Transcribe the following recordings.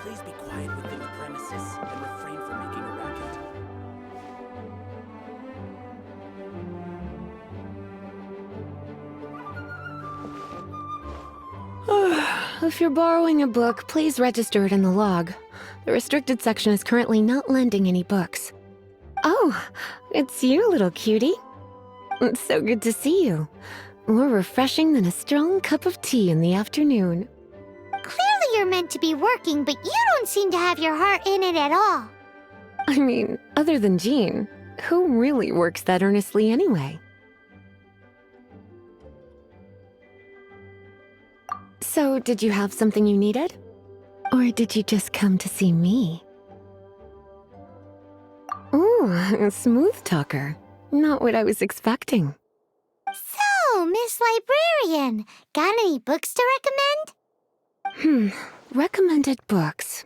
Please be quiet within the premises and refrain from making a racket. If you're borrowing a book, please register it in the log. The restricted section is currently not lending any books. Oh, it's you, little cutie. It's so good to see you. More refreshing than a strong cup of tea in the afternoon. Clearly you're meant to be working, but you don't seem to have your heart in it at all. I mean, other than Jean, who really works that earnestly anyway? So, did you have something you needed? Or did you just come to see me? Ooh, a smooth talker. Not what I was expecting. So, Miss Librarian, got any books to recommend? Recommended books.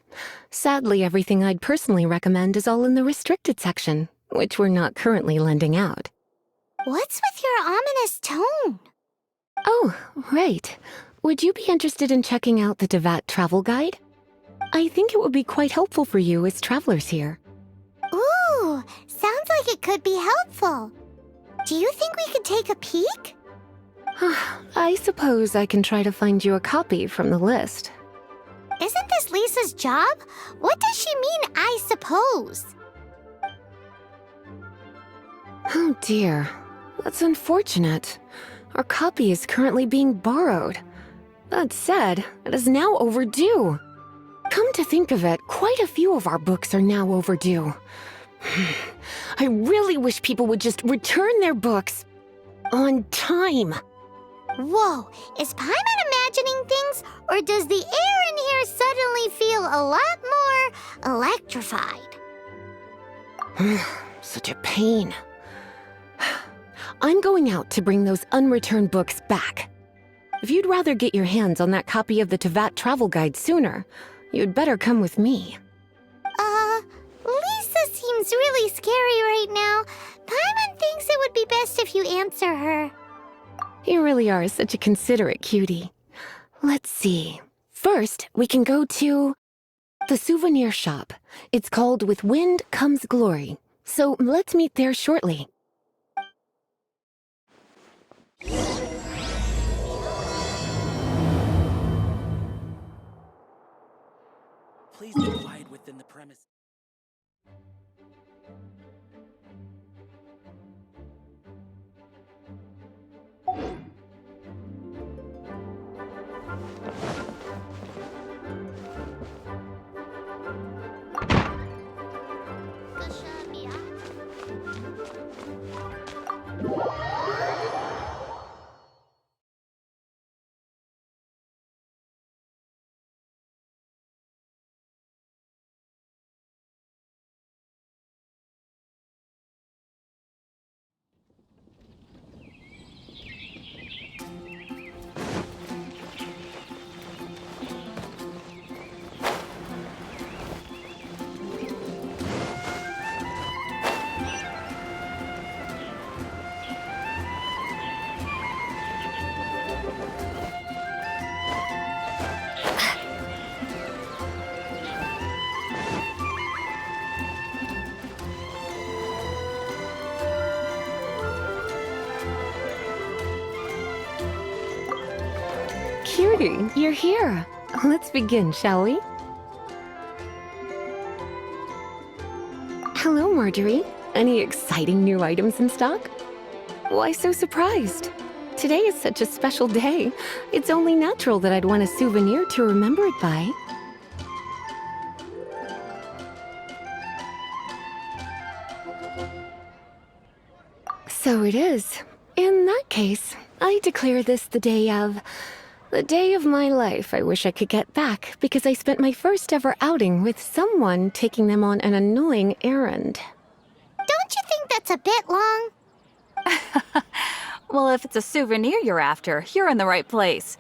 Sadly, everything I'd personally recommend is all in the restricted section, which we're not currently lending out. What's with your ominous tone? Oh, right. Would you be interested in checking out the Devat travel guide? I think it would be quite helpful for you as travelers here. Ooh, sounds like it could be helpful. Do you think we could take a peek? I suppose I can try to find you a copy from the list. Isn't this Lisa's job? What does she mean, I suppose? Oh dear, that's unfortunate. Our copy is currently being borrowed. That said, it is now overdue. Come to think of it, quite a few of our books are now overdue. I really wish people would just return their books on time. Whoa, is Paimon imagining things, or does the air in here suddenly feel a lot more electrified? Such a pain. I'm going out to bring those unreturned books back. If you'd rather get your hands on that copy of the Tevat travel guide sooner, you'd better come with me. Lisa seems really scary right now. Paimon thinks it would be best if you answer her. You really are such a considerate cutie. Let's see. First, we can go to the souvenir shop. It's called With Wind Comes Glory. So let's meet there shortly. Please be quiet within the premises. Cutie, you're here. Let's begin, shall we? Hello, Marjorie. Any exciting new items in stock? Why so surprised? Today is such a special day. It's only natural that I'd want a souvenir to remember it by. So it is. In that case, I declare this the day of my life I wish I could get back because I spent my first ever outing with someone taking them on an annoying errand. Don't you think that's a bit long? Well, if it's a souvenir you're after, you're in the right place.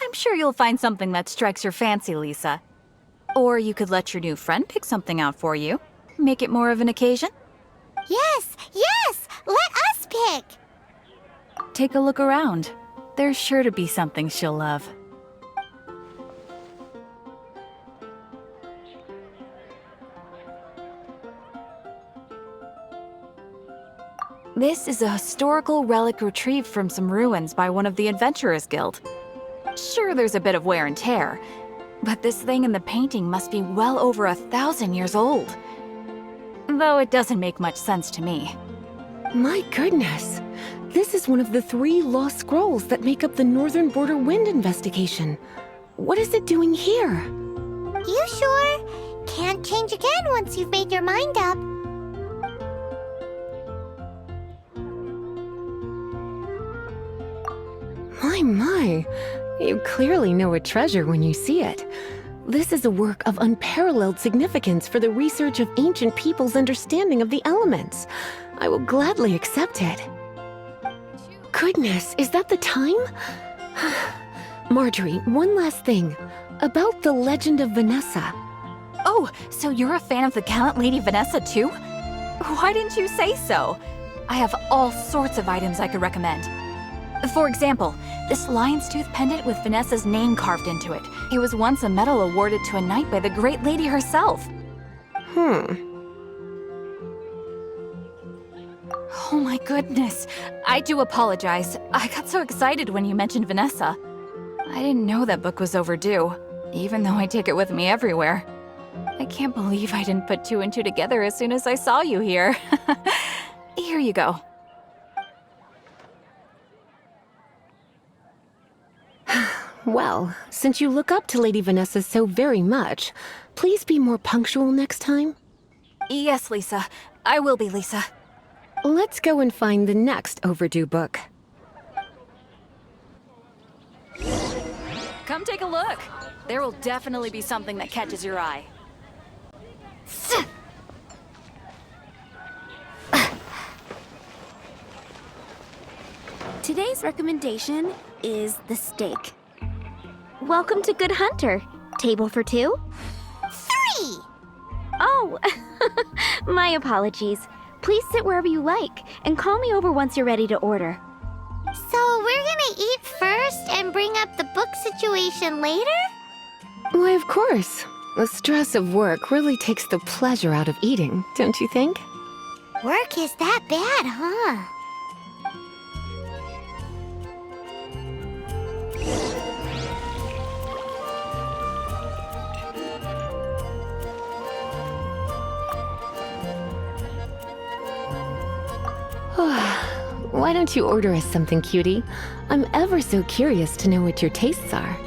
I'm sure you'll find something that strikes your fancy, Lisa. Or you could let your new friend pick something out for you. Make it more of an occasion. Yes, yes! Let us pick! Take a look around. There's sure to be something she'll love. This is a historical relic retrieved from some ruins by one of the Adventurers Guild. Sure, there's a bit of wear and tear, but this thing in the painting must be well over 1,000 years old. Though it doesn't make much sense to me. My goodness! This is one of the 3 lost scrolls that make up the Northern Border Wind investigation. What is it doing here? You sure? Can't change again once you've made your mind up. My. You clearly know a treasure when you see it. This is a work of unparalleled significance for the research of ancient people's understanding of the elements. I will gladly accept it. Goodness, is that the time? Marjorie, one last thing. About the legend of Vanessa. Oh, so you're a fan of the gallant Lady Vanessa too? Why didn't you say so? I have all sorts of items I could recommend. For example, this lion's tooth pendant with Vanessa's name carved into it. It was once a medal awarded to a knight by the great lady herself. Oh my goodness. I do apologize. I got so excited when you mentioned Vanessa. I didn't know that book was overdue, even though I take it with me everywhere. I can't believe I didn't put 2 and 2 together as soon as I saw you here. Here you go. Well, since you look up to Lady Vanessa so very much, please be more punctual next time. Yes, Lisa. I will be, Lisa. Let's go and find the next overdue book. Come take a look. There will definitely be something that catches your eye. Today's recommendation is the steak. Welcome to Good Hunter. Table for 2? 3! Oh, my apologies. Please sit wherever you like, and call me over once you're ready to order. So we're gonna eat first and bring up the book situation later? Why, of course. The stress of work really takes the pleasure out of eating, don't you think? Work is that bad, huh? Why don't you order us something, cutie? I'm ever so curious to know what your tastes are.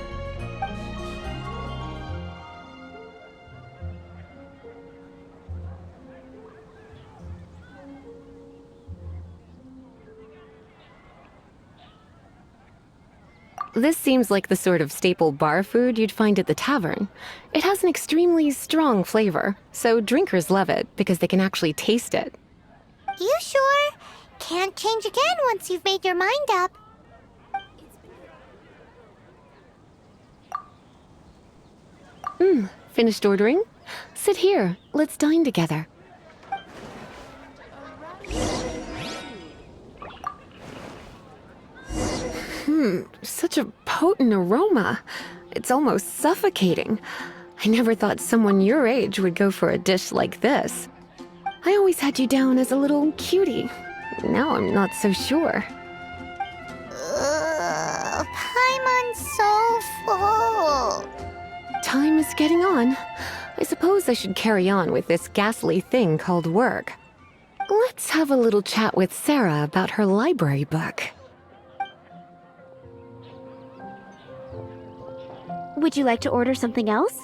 This seems like the sort of staple bar food you'd find at the tavern. It has an extremely strong flavor, so drinkers love it because they can actually taste it. You sure? Can't change again once you've made your mind up. Finished ordering? Sit here. Let's dine together. Such a potent aroma. It's almost suffocating. I never thought someone your age would go for a dish like this. I always had you down as a little cutie. Now I'm not so sure. Ugh, Paimon's so full. Time is getting on. I suppose I should carry on with this ghastly thing called work. Let's have a little chat with Sarah about her library book. Would you like to order something else?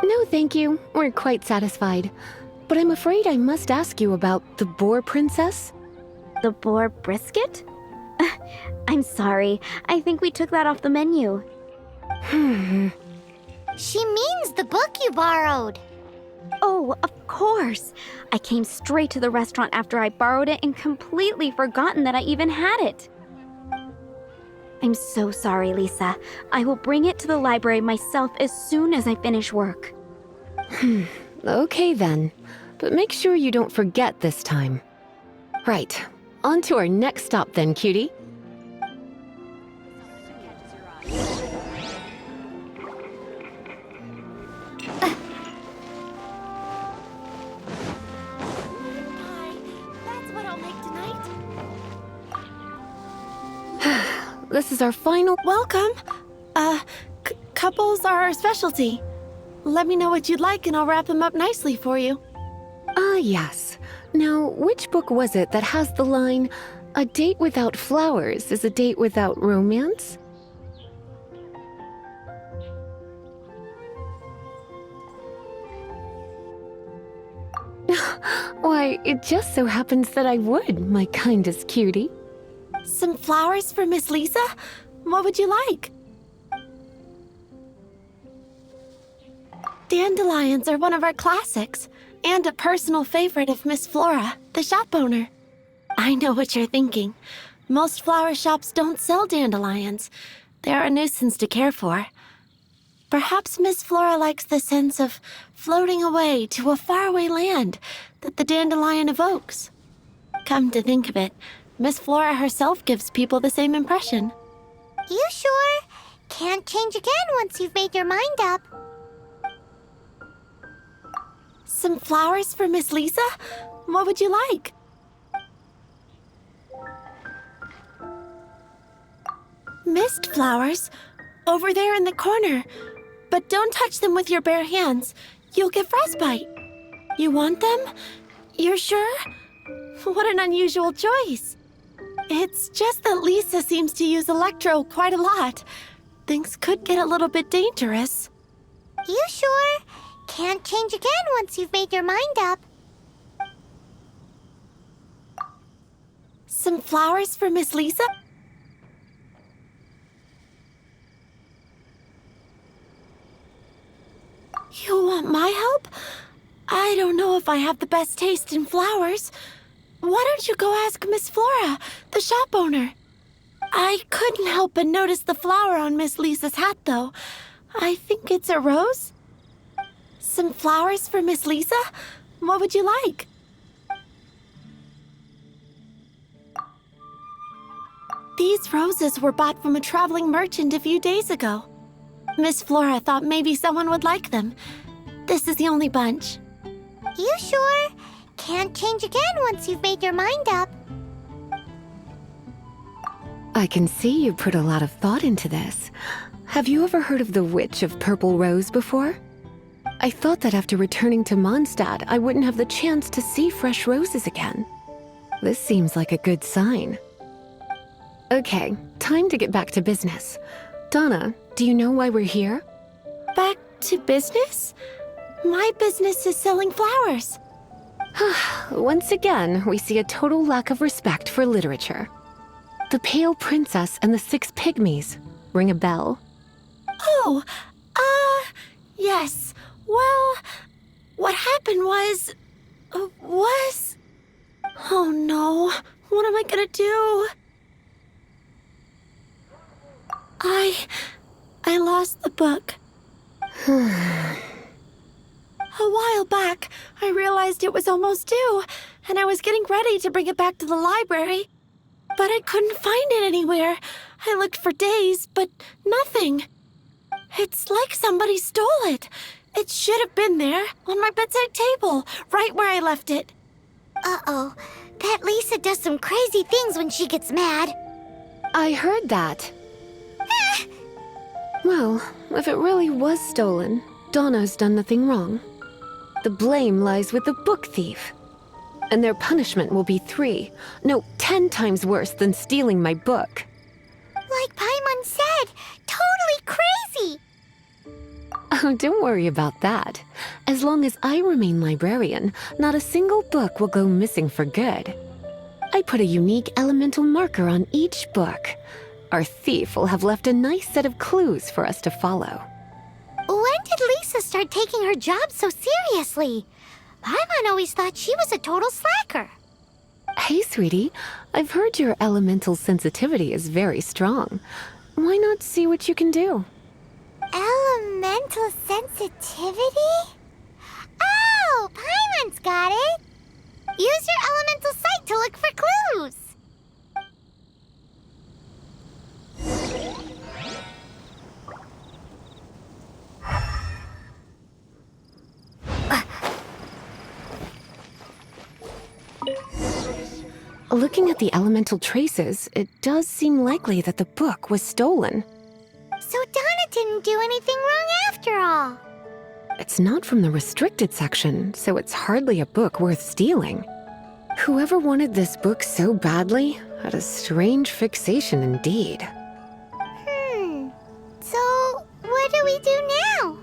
No, thank you. We're quite satisfied. But I'm afraid I must ask you about the boar princess. The boar brisket? I'm sorry. I think we took that off the menu. She means the book you borrowed. Oh, of course. I came straight to the restaurant after I borrowed it and completely forgotten that I even had it. I'm so sorry, Lisa. I will bring it to the library myself as soon as I finish work. Okay then. But make sure you don't forget this time. Right. On to our next stop then, cutie. That's what I'll make tonight. This is our final... Welcome. Couples are our specialty. Let me know what you'd like and I'll wrap them up nicely for you. Yes. Now, which book was it that has the line, "A date without flowers is a date without romance"? Why, it just so happens that I would, my kindest cutie. Some flowers for Miss Lisa? What would you like? Dandelions are one of our classics, and a personal favorite of Miss Flora, the shop owner. I know what you're thinking. Most flower shops don't sell dandelions. They're a nuisance to care for. Perhaps Miss Flora likes the sense of floating away to a faraway land that the dandelion evokes. Come to think of it, Miss Flora herself gives people the same impression. You sure? Can't change again once you've made your mind up. Some flowers for Miss Lisa? What would you like? Mist flowers? Over there in the corner. But don't touch them with your bare hands. You'll get frostbite. You want them? You're sure? What an unusual choice. It's just that Lisa seems to use Electro quite a lot. Things could get a little bit dangerous. You sure? Can't change again once you've made your mind up. Some flowers for Miss Lisa? You want my help? I don't know if I have the best taste in flowers. Why don't you go ask Miss Flora, the shop owner? I couldn't help but notice the flower on Miss Lisa's hat, though. I think it's a rose? Some flowers for Miss Lisa? What would you like? These roses were bought from a traveling merchant a few days ago. Miss Flora thought maybe someone would like them. This is the only bunch. You sure? Can't change again once you've made your mind up. I can see you put a lot of thought into this. Have you ever heard of the Witch of Purple Rose before? I thought that after returning to Mondstadt, I wouldn't have the chance to see fresh roses again. This seems like a good sign. Okay, time to get back to business. Donna, do you know why we're here? Back to business? My business is selling flowers. Once again, we see a total lack of respect for literature. The Pale Princess and the Six Pygmies. Ring a bell? Oh, yes. Well, what happened was... Oh no, what am I gonna do? I lost the book. A while back, I realized it was almost due, and I was getting ready to bring it back to the library. But I couldn't find it anywhere. I looked for days, but nothing. It's like somebody stole it. It should have been there, on my bedside table, right where I left it. Uh-oh. That Lisa does some crazy things when she gets mad. I heard that. Well, if it really was stolen, Donna's done nothing wrong. The blame lies with the book thief. And their punishment will be 10 times worse than stealing my book. Like Paimon said, totally crazy! Oh, don't worry about that. As long as I remain librarian, not a single book will go missing for good. I put a unique elemental marker on each book. Our thief will have left a nice set of clues for us to follow. When did Lisa start taking her job so seriously? Paimon always thought she was a total slacker. Hey, sweetie, I've heard your elemental sensitivity is very strong. Why not see what you can do? Elemental sensitivity? Oh, Paimon's got it! Use your elemental sight to look for clues! Looking at the elemental traces, it does seem likely that the book was stolen. So Donna didn't do anything wrong after all. It's not from the restricted section, so it's hardly a book worth stealing. Whoever wanted this book so badly had a strange fixation indeed. So what do we do now?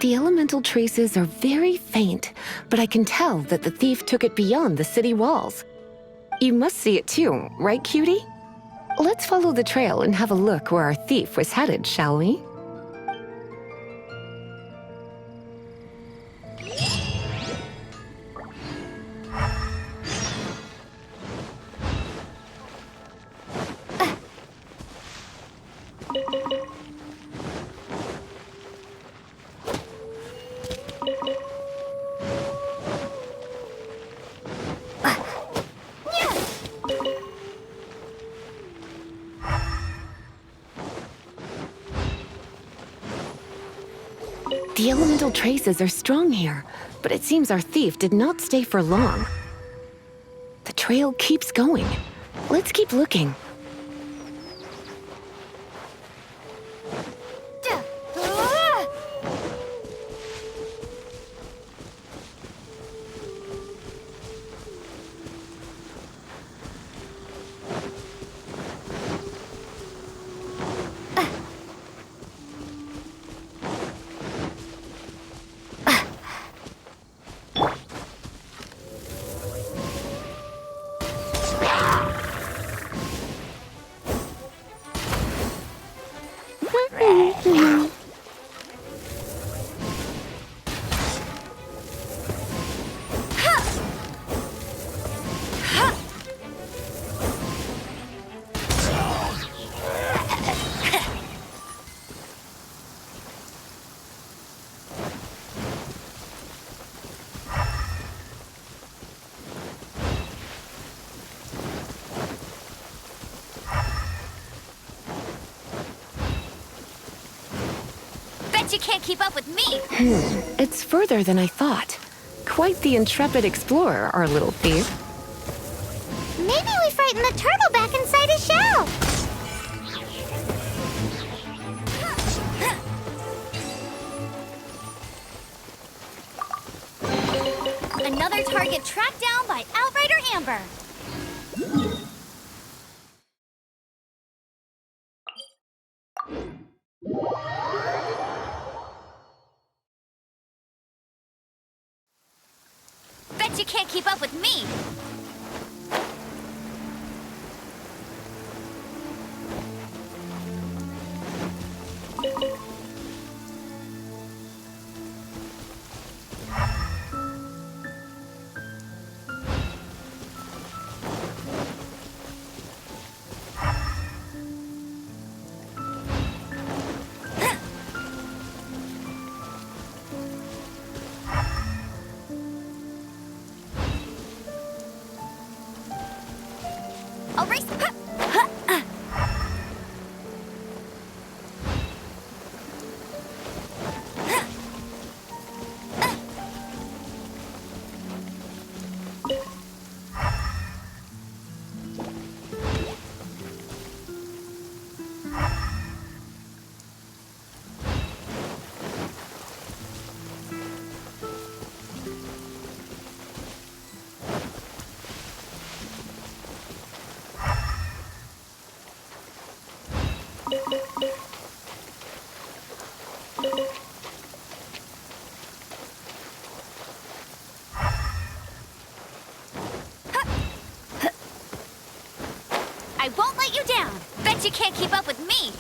The elemental traces are very faint, but I can tell that the thief took it beyond the city walls. You must see it too, right, cutie? Let's follow the trail and have a look where our thief was headed, shall we? The elemental traces are strong here, but it seems our thief did not stay for long. The trail keeps going. Let's keep looking. You can't keep up with me. It's further than I thought. Quite the intrepid explorer, our little thief. Maybe we frightened the turtle back inside his shell. Another target tracked down by Outrider Amber. Bet you can't keep up with me. I'll race. Bet you can't keep up with me!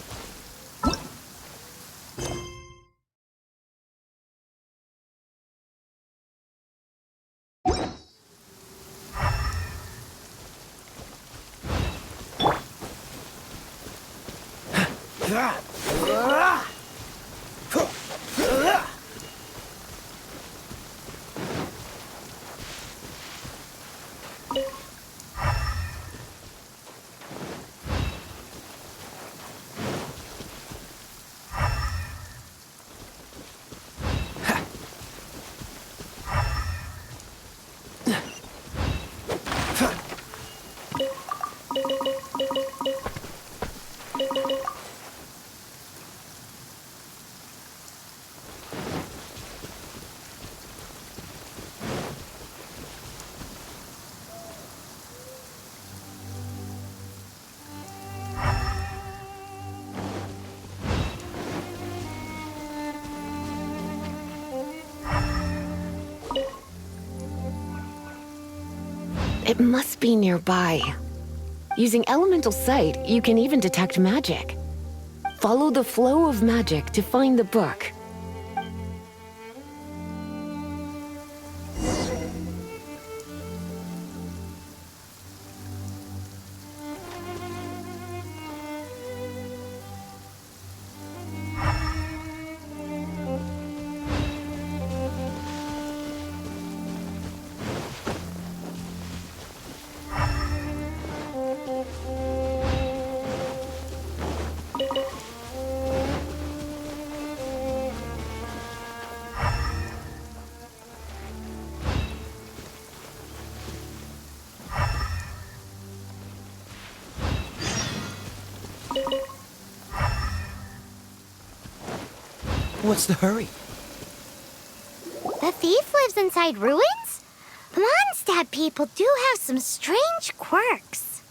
It must be nearby. Using elemental sight, you can even detect magic. Follow the flow of magic to find the book. What's the hurry? The thief lives inside ruins? Mondstadt people do have some strange quirks.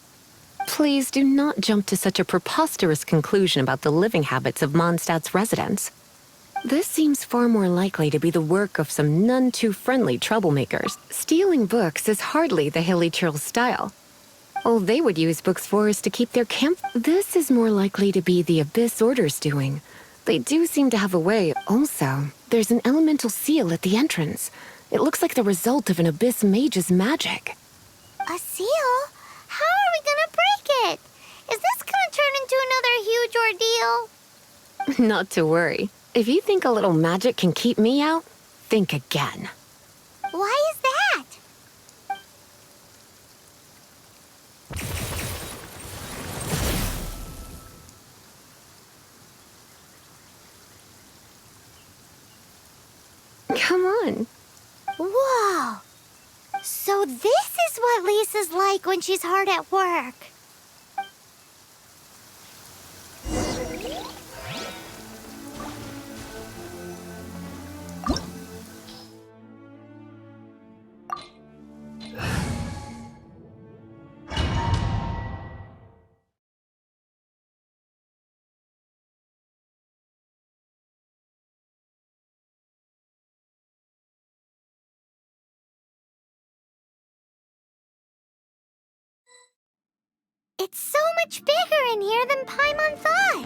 Please do not jump to such a preposterous conclusion about the living habits of Mondstadt's residents. This seems far more likely to be the work of some none-too-friendly troublemakers. Stealing books is hardly the Hilly Churl's style. All they would use books for is to keep their camp. This is more likely to be the Abyss Order's doing. They do seem to have a way. Also, there's an elemental seal at the entrance. It looks like the result of an Abyss mage's magic. A seal? How are we gonna break it? Is this gonna turn into another huge ordeal? Not to worry. If you think a little magic can keep me out, think again. Why is that? Come on. Whoa! So this is what Lisa's like when she's hard at work. It's so much bigger in here than Paimon thought.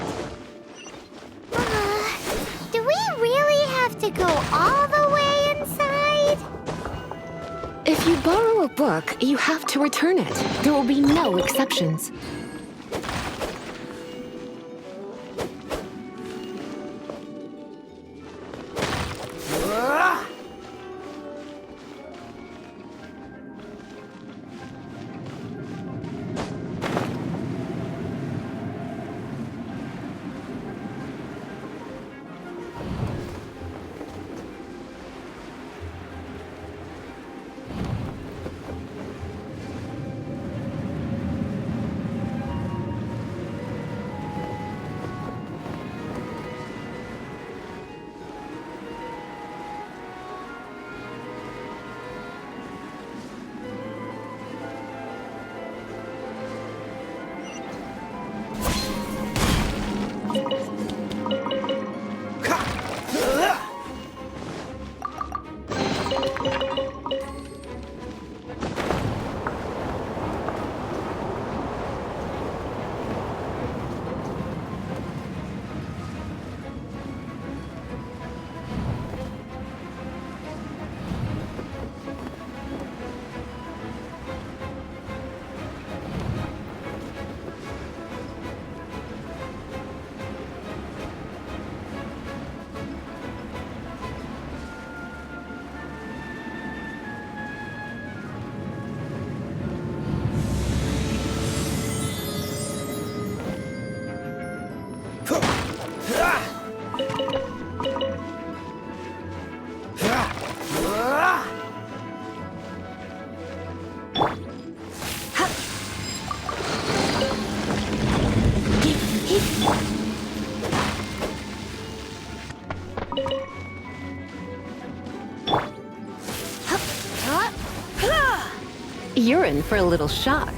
Do we really have to go all the way inside? If you borrow a book, you have to return it. There will be no exceptions. You're in for a little shock.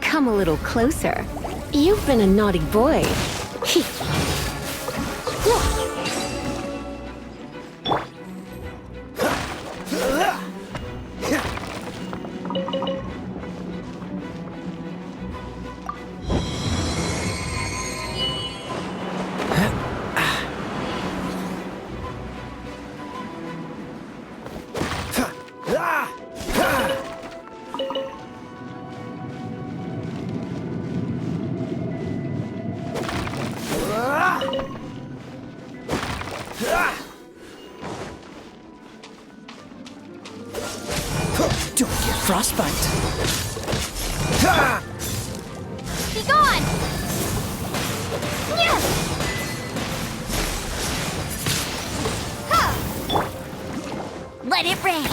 Come a little closer. You've been a naughty boy. Don't get frostbite. Be gone! Yeah! Huh. Let it rain!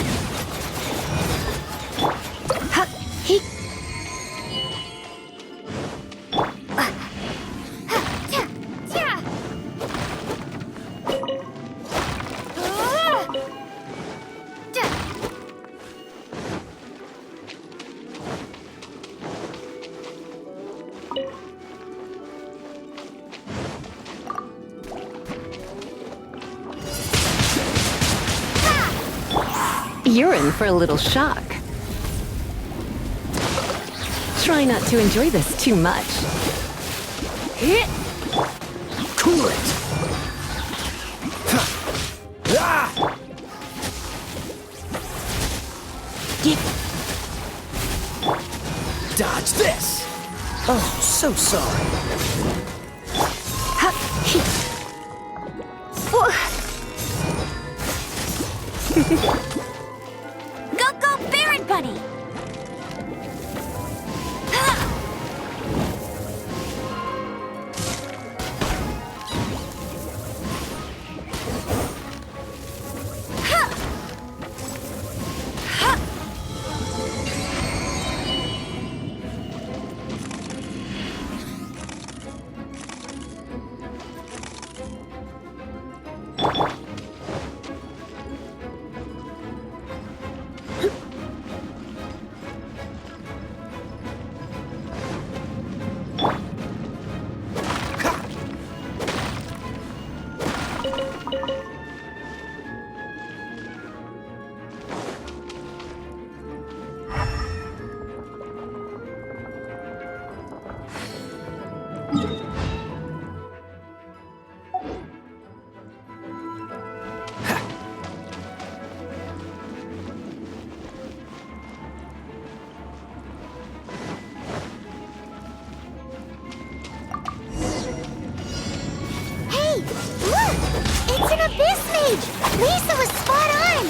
You're in for a little shock. Try not to enjoy this too much. Cool it. Dodge this. Oh, so sorry. Go, Baron Bunny! It's an Abyss Mage! Lisa was spot on!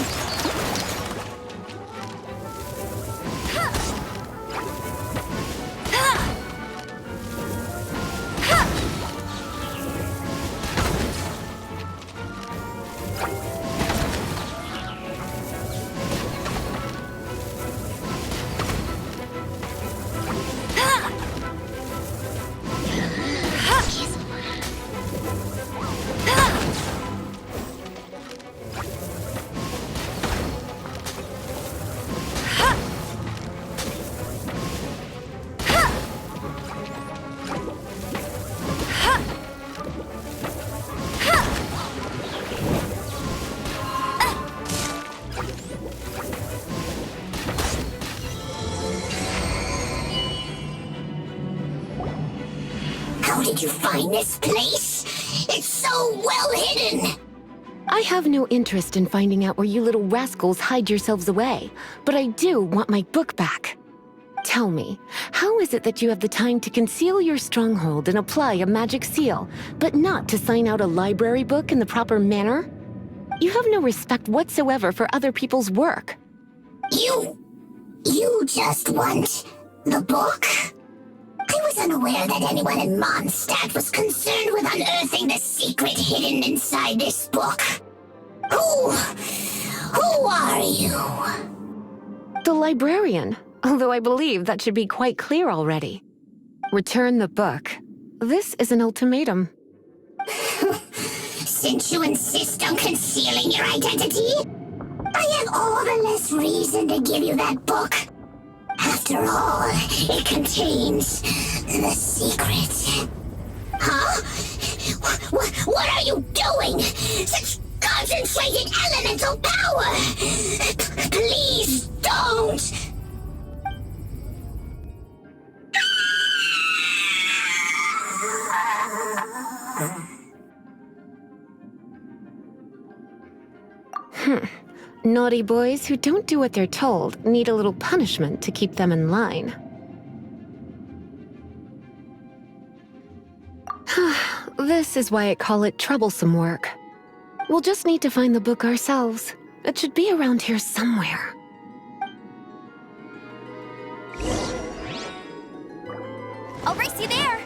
How did you find this place? It's so well hidden! I have no interest in finding out where you little rascals hide yourselves away, but I do want my book back. Tell me, how is it that you have the time to conceal your stronghold and apply a magic seal, but not to sign out a library book in the proper manner? You have no respect whatsoever for other people's work. You just want the book? I was unaware that anyone in Mondstadt was concerned with unearthing the secret hidden inside this book. Who are you? The librarian, although I believe that should be quite clear already. Return the book. This is an ultimatum. Since you insist on concealing your identity, I have all the less reason to give you that book. After all, it contains the secret. Huh? What are you doing? Such concentrated elemental power! Please don't! Naughty boys who don't do what they're told need a little punishment to keep them in line. This is why I call it troublesome work. We'll just need to find the book ourselves. It should be around here somewhere. I'll race you there!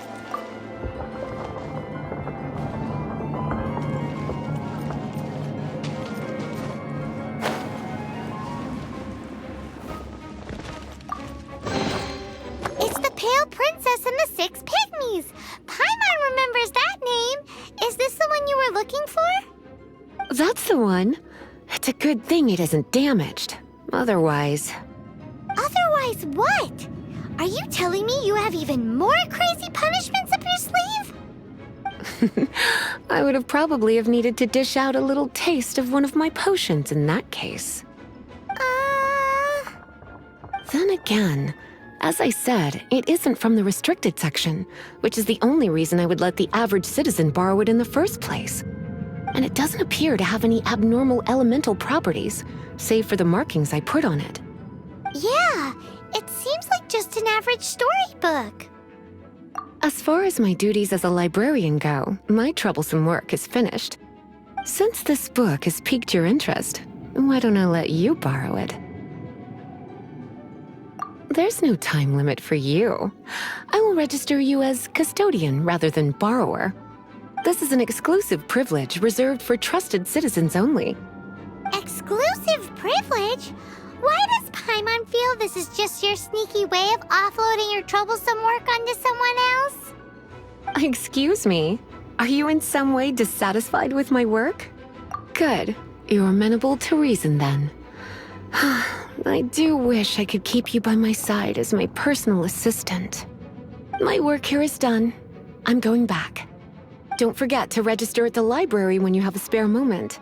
It's the Pale Princess and the Six Pygmies. Paimon remembers that name. Is this the one you were looking for? That's the one. It's a good thing it isn't damaged. Otherwise... Otherwise what? Are you telling me you have even more crazy punishments up your sleeve? I would have probably have needed to dish out a little taste of one of my potions in that case. Then again, as I said, it isn't from the restricted section, which is the only reason I would let the average citizen borrow it in the first place. And it doesn't appear to have any abnormal elemental properties, save for the markings I put on it. Yeah, it seems like just an average storybook. As far as my duties as a librarian go, my troublesome work is finished. Since this book has piqued your interest, why don't I let you borrow it? There's no time limit for you. I will register you as custodian rather than borrower. This is an exclusive privilege reserved for trusted citizens only. Exclusive privilege? Why does Paimon feel this is just your sneaky way of offloading your troublesome work onto someone else? Excuse me, are you in some way dissatisfied with my work? Good, you're amenable to reason then. I do wish I could keep you by my side as my personal assistant. My work here is done. I'm going back. Don't forget to register at the library when you have a spare moment.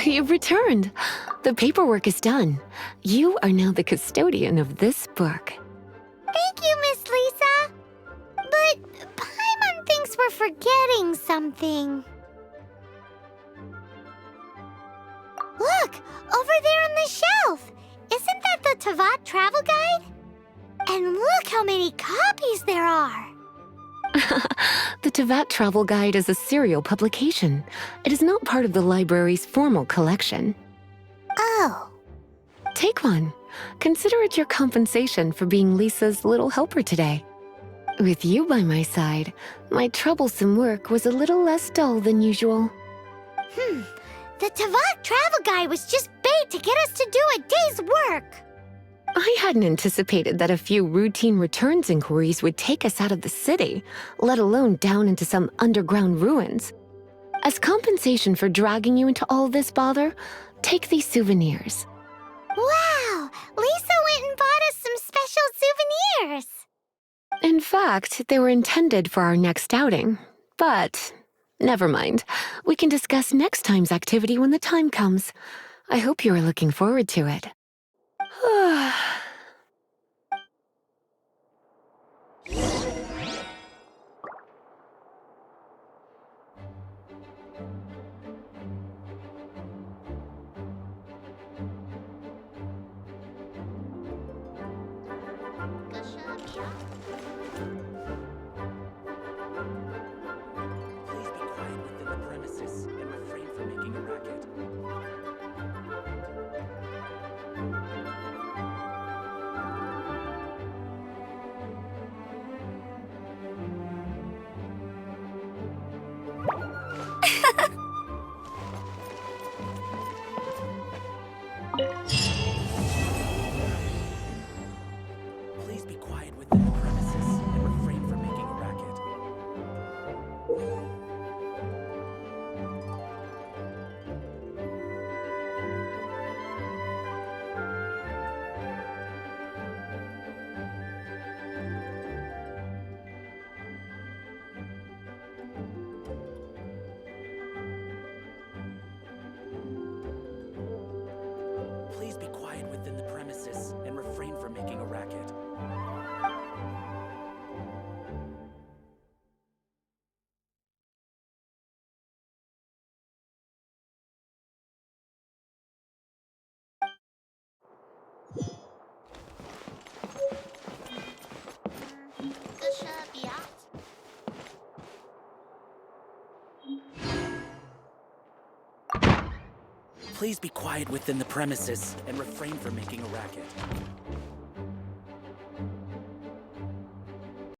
You've returned. The paperwork is done. You are now the custodian of this book. Thank you, Miss Lisa. But Paimon thinks we're forgetting something. Look, over there on the shelf. Isn't that the Tavat travel guide? And look how many copies there are. The Tavat Travel Guide is a serial publication. It is not part of the library's formal collection. Oh. Take one. Consider it your compensation for being Lisa's little helper today. With you by my side, my troublesome work was a little less dull than usual. The Tavat travel guide was just bait to get us to do a day's work. I hadn't anticipated that a few routine returns inquiries would take us out of the city, let alone down into some underground ruins. As compensation for dragging you into all this bother, take these souvenirs. Wow, Lisa went and bought us some special souvenirs. In fact, they were intended for our next outing. But never mind. We can discuss next time's activity when the time comes. I hope you are looking forward to it. Please be quiet within the premises and refrain from making a racket. Please be quiet within the premises and refrain from making a racket. Please be quiet within the premises and refrain from making a racket. Please be quiet within the premises and refrain from making a racket.